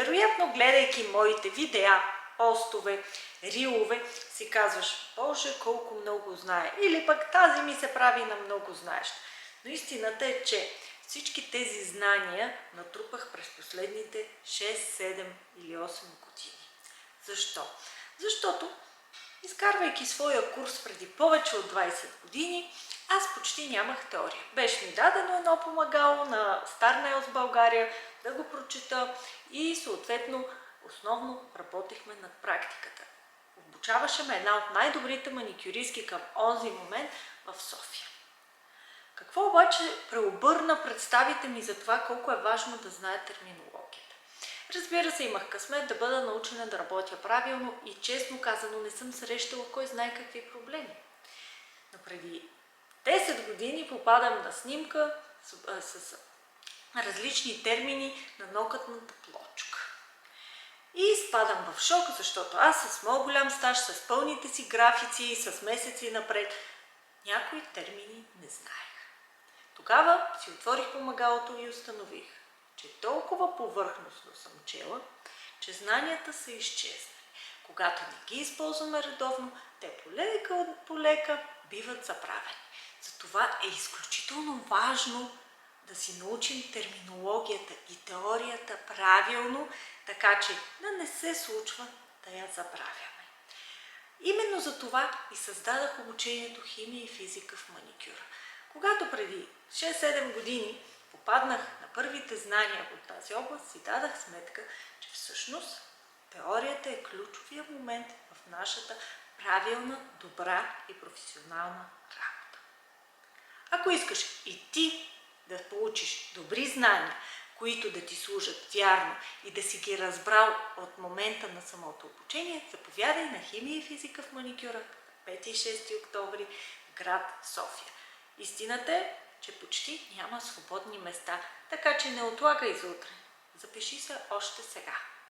Вероятно, гледайки моите видеа, постове, рилове, си казваш: Боже, колко много знае. Или пък тази ми се прави на много знаещ. Но истината е, че всички тези знания натрупах през последните 6, 7 или 8 години. Защо? Защото, изкарвайки своя курс преди повече от 20 години, аз почти нямах теория. Беше ми дадено едно помагало на Стар Неос България да го прочета и съответно основно работехме над практиката. Обучаваше ме една от най-добрите маникюристки към онзи момент в София. Какво обаче преобърна представите ми за това колко е важно да знае терминологията? Разбира се, имах късмет да бъда научена да работя правилно и честно казано не съм срещала кой знае какви проблеми. Но преди 10 години попадам на снимка с различни термини на нокътната плочка. И изпадам в шок, защото аз с много голям стаж, с пълните си графици, с месеци напред, някои термини не знаех. Тогава си отворих помагалото и установих, че толкова повърхностно съм чела, че знанията са изчезнали. Когато не ги използваме редовно, те полека биват забравени. Затова е изключително важно да си научим терминологията и теорията правилно, така че да не се случва да я забравяме. Именно за това и създадах обучението химия и физика в маникюра. Когато преди 6-7 години попаднах на първите знания от тази област, си дадах сметка, че всъщност теорията е ключовия момент в нашата правилна, добра и професионална работа. Ако искаш и ти да получиш добри знания, които да ти служат вярно и да си ги разбрал от момента на самото обучение, заповядай на химия и физика в маникюра 5 и 6 октомври в град София. Истината е, че почти няма свободни места, така че не отлагай за утре. Запиши се още сега.